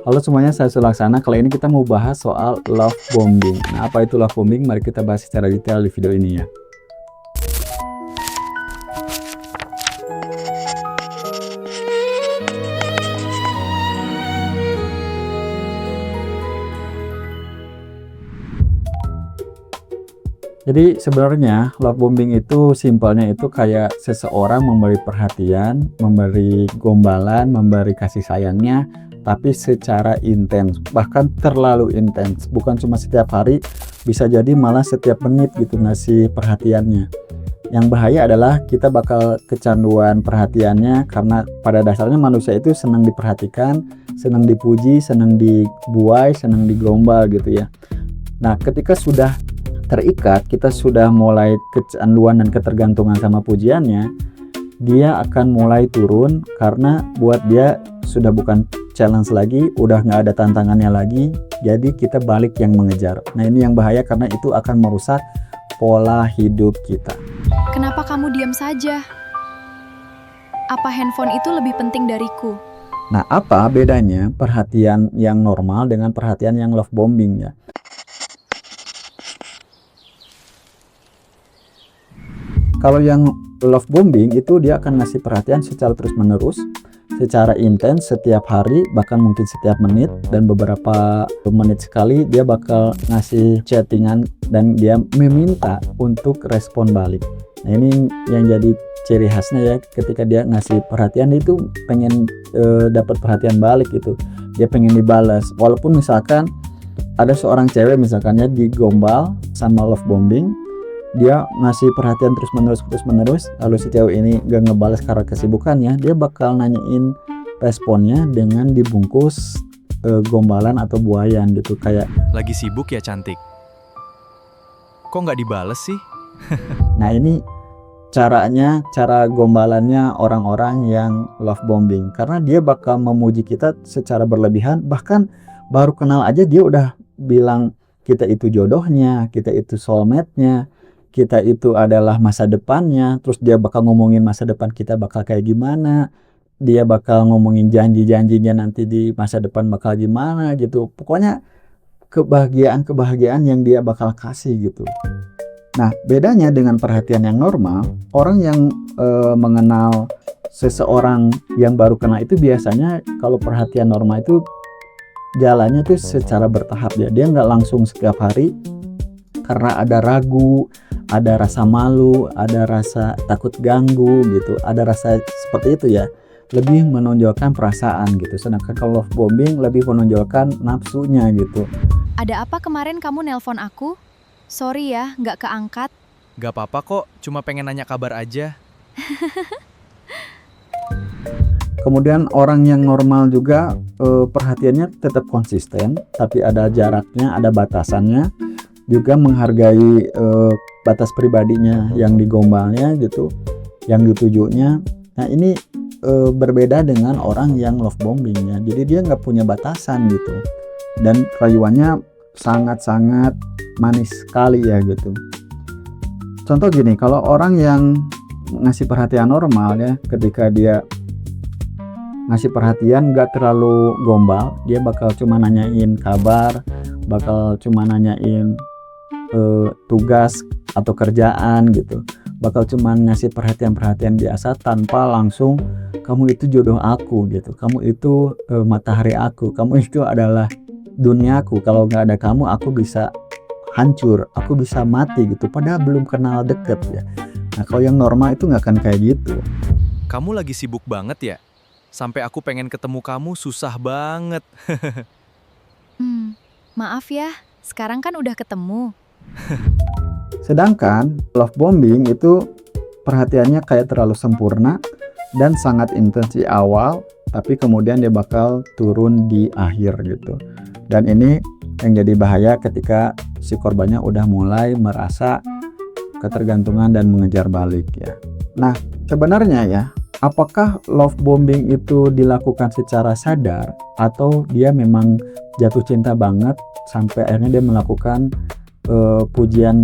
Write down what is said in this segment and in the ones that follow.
Halo semuanya, saya Sulaksana. Kali ini kita mau bahas soal love bombing. Nah, apa itu love bombing? Mari kita bahas secara detail di video ini ya. Jadi sebenarnya love bombing itu simpelnya itu kayak seseorang memberi perhatian, memberi gombalan, memberi kasih sayangnya, tapi secara intens, bahkan terlalu intens. Bukan cuma setiap hari, bisa jadi malah setiap menit gitu ngasih perhatiannya. Yang bahaya adalah kita bakal kecanduan perhatiannya karena pada dasarnya manusia itu senang diperhatikan, senang dipuji, senang dibuai, senang digombal gitu ya. Nah, ketika sudah terikat, kita sudah mulai kecanduan dan ketergantungan sama pujiannya, dia akan mulai turun karena buat dia sudah bukan challenge lagi, udah nggak ada tantangannya lagi, jadi kita balik yang mengejar. Nah, ini yang bahaya karena itu akan merusak pola hidup kita. Kenapa kamu diam saja? Apa handphone itu lebih penting dariku? Nah, apa bedanya perhatian yang normal dengan perhatian yang love bombing ya? Kalau yang love bombing itu dia akan ngasih perhatian secara terus-menerus, secara intens setiap hari, bahkan mungkin setiap menit, dan beberapa menit sekali dia bakal ngasih chattingan dan dia meminta untuk respon balik. Nah, ini yang jadi ciri khasnya ya, ketika dia ngasih perhatian itu pengen dapat perhatian balik gitu. Dia pengen dibalas. Walaupun misalkan ada seorang cewek misalkannya digombal sama love bombing, dia ngasih perhatian terus-menerus, lalu si cewek ini gak ngebalas karena kesibukannya, dia bakal nanyain responnya dengan dibungkus gombalan atau buayan gitu, kayak lagi sibuk ya cantik, kok nggak dibales sih? nah ini cara gombalannya orang-orang yang love bombing, karena dia bakal memuji kita secara berlebihan, bahkan baru kenal aja dia udah bilang kita itu jodohnya, kita itu soulmate-nya, kita itu adalah masa depannya. Terus dia bakal ngomongin masa depan kita bakal kayak gimana, dia bakal ngomongin janji-janjinya nanti di masa depan bakal gimana gitu. Pokoknya kebahagiaan yang dia bakal kasih gitu. Nah, bedanya dengan perhatian yang normal, orang yang mengenal seseorang yang baru kenal itu biasanya kalau perhatian normal itu jalannya tuh secara bertahap ya. Dia nggak langsung setiap hari karena ada ragu, ada rasa malu, ada rasa takut ganggu gitu, ada rasa seperti itu ya, lebih menonjolkan perasaan gitu. Sedangkan kalau love bombing lebih menonjolkan nafsunya gitu. Ada apa kemarin kamu nelpon aku? Sorry ya, nggak keangkat. Gak apa-apa kok, cuma pengen nanya kabar aja. Kemudian orang yang normal juga perhatiannya tetap konsisten, tapi ada jaraknya, ada batasannya, juga menghargai batas pribadinya yang digombalnya gitu, yang ditujunya. Nah, ini berbeda dengan orang yang love bombing ya. Jadi dia nggak punya batasan gitu, dan rayuannya sangat-sangat manis sekali ya gitu. Contoh gini, kalau orang yang ngasih perhatian normal ya, ketika dia ngasih perhatian nggak terlalu gombal, dia bakal cuma nanyain kabar, bakal cuma nanyain tugas atau kerjaan gitu, bakal cuma ngasih perhatian biasa tanpa langsung kamu itu jodoh aku gitu, kamu itu matahari aku, kamu itu adalah duniaku, kalau nggak ada kamu aku bisa hancur, aku bisa mati gitu, padahal belum kenal deket ya. Nah, kalau yang normal itu nggak akan kayak gitu. Kamu lagi sibuk banget ya? Sampai aku pengen ketemu kamu susah banget. Maaf ya, sekarang kan udah ketemu. Sedangkan love bombing itu perhatiannya kayak terlalu sempurna dan sangat intens di awal, tapi kemudian dia bakal turun di akhir gitu. Dan ini yang jadi bahaya ketika si korbannya udah mulai merasa ketergantungan dan mengejar balik ya. Nah, sebenarnya ya, apakah love bombing itu dilakukan secara sadar atau dia memang jatuh cinta banget sampai akhirnya dia melakukan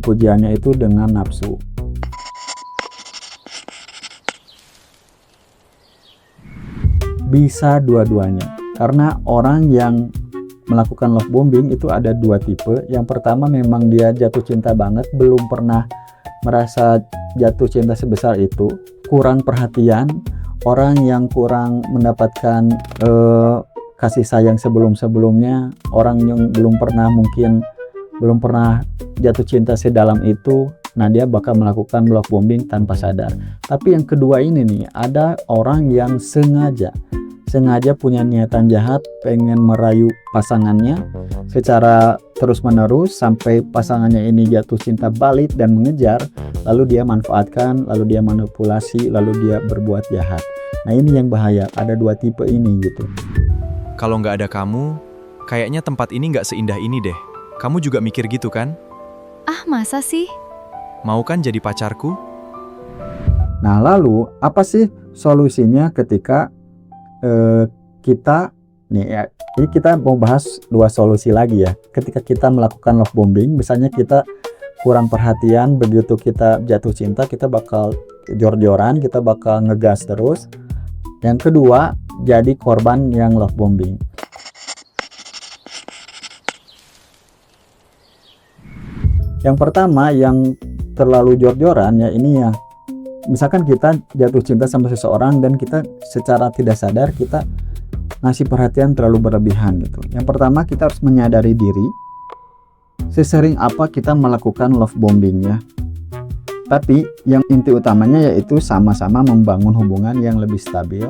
pujiannya itu dengan nafsu? Bisa dua-duanya. Karena orang yang melakukan love bombing itu ada dua tipe. Yang pertama memang dia jatuh cinta banget, belum pernah merasa jatuh cinta sebesar itu, kurang perhatian, orang yang kurang mendapatkan kasih sayang sebelum-sebelumnya, orang yang belum pernah jatuh cinta sedalam itu. Nah, dia bakal melakukan love bombing tanpa sadar. Tapi yang kedua ini nih, ada orang yang sengaja punya niatan jahat, pengen merayu pasangannya secara terus-menerus sampai pasangannya ini jatuh cinta balik dan mengejar, lalu dia manfaatkan, lalu dia manipulasi, lalu dia berbuat jahat. Nah, ini yang bahaya, ada dua tipe ini gitu. Kalau nggak ada kamu, kayaknya tempat ini nggak seindah ini deh. Kamu juga mikir gitu kan? Ah, masa sih? Mau kan jadi pacarku? Nah, lalu apa sih solusinya ketika kita nih ya, ini kita mau bahas dua solusi lagi ya. Ketika kita melakukan love bombing, misalnya kita kurang perhatian, begitu kita jatuh cinta, kita bakal jor-joran, kita bakal ngegas terus. Yang kedua, jadi korban yang love bombing. Yang pertama, yang terlalu jor-joran ya, ini ya, misalkan kita jatuh cinta sama seseorang dan kita secara tidak sadar kita ngasih perhatian terlalu berlebihan gitu. Yang pertama, kita harus menyadari diri sesering apa kita melakukan love bombing ya. Tapi yang inti utamanya yaitu sama-sama membangun hubungan yang lebih stabil,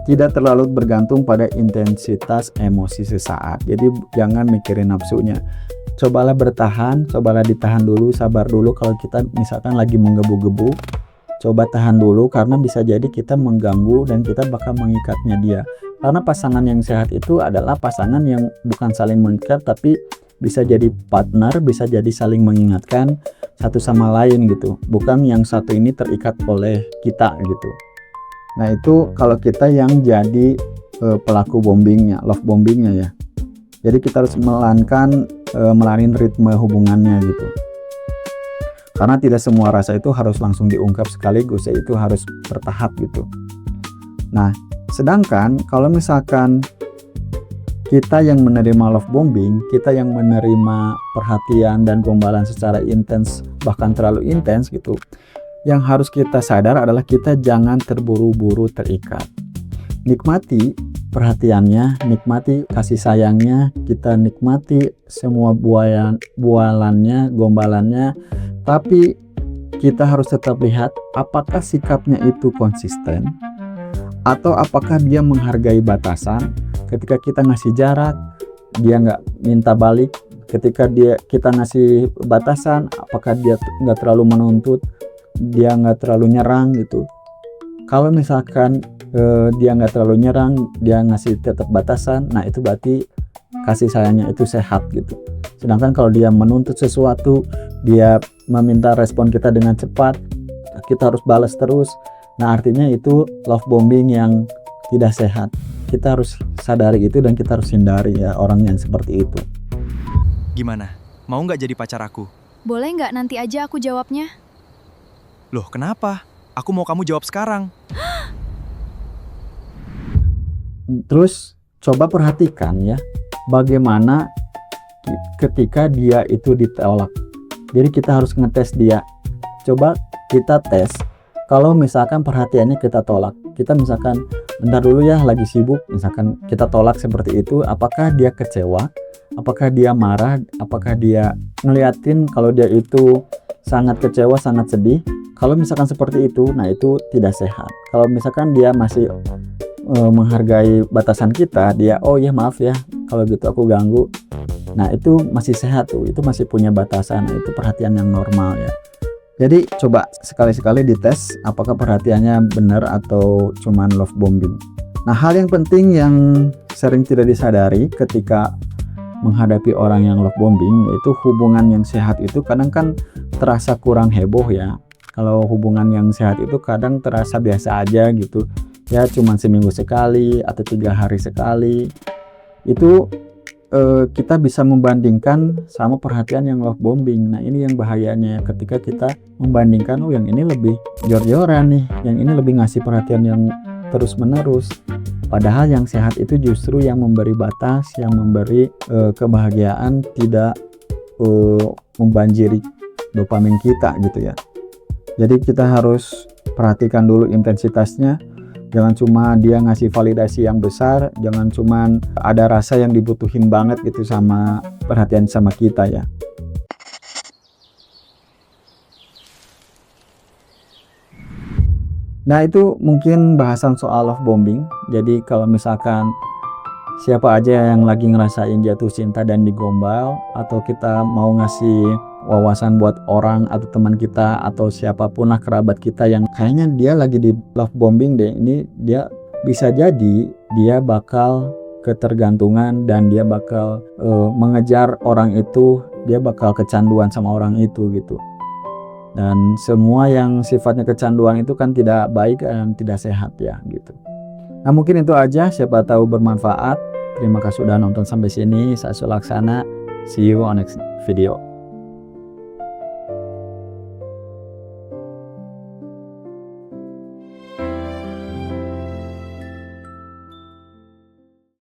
tidak terlalu bergantung pada intensitas emosi sesaat. Jadi jangan mikirin nafsunya. Cobalah bertahan, cobalah ditahan dulu, sabar dulu. Kalau kita misalkan lagi menggebu-gebu, coba tahan dulu, karena bisa jadi kita mengganggu dan kita bakal mengikatnya dia. Karena pasangan yang sehat itu adalah pasangan yang bukan saling mengikat, tapi bisa jadi partner, bisa jadi saling mengingatkan satu sama lain gitu. Bukan yang satu ini terikat oleh kita gitu. Nah, itu kalau kita yang jadi pelaku bombingnya, love bombingnya ya. Jadi kita harus melanin ritme hubungannya gitu. Karena tidak semua rasa itu harus langsung diungkap sekaligus, ya, itu harus bertahap gitu. Nah, sedangkan kalau misalkan kita yang menerima love bombing, kita yang menerima perhatian dan gombalan secara intens, bahkan terlalu intens gitu, yang harus kita sadar adalah kita jangan terburu-buru terikat. Nikmati perhatiannya, nikmati kasih sayangnya, kita nikmati semua bualannya, gombalannya, tapi kita harus tetap lihat apakah sikapnya itu konsisten atau apakah dia menghargai batasan. Ketika kita ngasih jarak, dia nggak minta balik. Ketika kita ngasih batasan, apakah dia nggak terlalu menuntut, dia nggak terlalu nyerang gitu. Kalau misalkan dia nggak terlalu nyerang, dia ngasih tetap batasan, nah itu berarti kasih sayangnya itu sehat gitu. Sedangkan kalau dia menuntut sesuatu, dia meminta respon kita dengan cepat, kita harus balas terus, nah artinya itu love bombing yang tidak sehat. Kita harus sadari itu dan kita harus hindari ya orang yang seperti itu. Gimana? Mau nggak jadi pacar aku? Boleh nggak nanti aja aku jawabnya? Loh, kenapa? Aku mau kamu jawab sekarang. Terus coba perhatikan ya, bagaimana ketika dia itu ditolak. Jadi kita harus ngetes dia. Coba kita tes. Kalau misalkan perhatiannya kita tolak, kita misalkan bentar dulu ya lagi sibuk, misalkan kita tolak seperti itu, apakah dia kecewa? Apakah dia marah? Apakah dia ngeliatin kalau dia itu sangat kecewa, sangat sedih? Kalau misalkan seperti itu, nah itu tidak sehat. Kalau misalkan dia masih menghargai batasan kita, dia oh ya maaf ya kalau gitu aku ganggu, nah itu masih sehat tuh, itu masih punya batasan, nah, itu perhatian yang normal ya. Jadi coba sekali-sekali dites apakah perhatiannya benar atau cuman love bombing. Nah, hal yang penting yang sering tidak disadari ketika menghadapi orang yang love bombing, yaitu hubungan yang sehat itu kadang kan terasa kurang heboh ya. Kalau hubungan yang sehat itu kadang terasa biasa aja gitu ya, cuman seminggu sekali atau 3 hari sekali. Itu kita bisa membandingkan sama perhatian yang love bombing. Nah, ini yang bahayanya ketika kita membandingkan, oh yang ini lebih jor-joran nih, yang ini lebih ngasih perhatian yang terus menerus. Padahal yang sehat itu justru yang memberi batas, yang memberi kebahagiaan, tidak membanjiri dopamin kita gitu ya. Jadi kita harus perhatikan dulu intensitasnya. Jangan cuma dia ngasih validasi yang besar, jangan cuma ada rasa yang dibutuhin banget gitu sama perhatian sama kita ya. Nah itu mungkin bahasan soal love bombing. Jadi kalau misalkan siapa aja yang lagi ngerasain jatuh cinta dan digombal, atau kita mau ngasih wawasan buat orang atau teman kita atau siapapun lah kerabat kita yang kayaknya dia lagi di love bombing deh, ini dia bisa jadi dia bakal ketergantungan dan dia bakal mengejar orang itu, dia bakal kecanduan sama orang itu gitu. Dan semua yang sifatnya kecanduan itu kan tidak baik dan tidak sehat ya gitu. Nah mungkin itu aja, siapa tahu bermanfaat. Terima kasih sudah nonton sampai sini. Saya Sulaksana. See you on next video.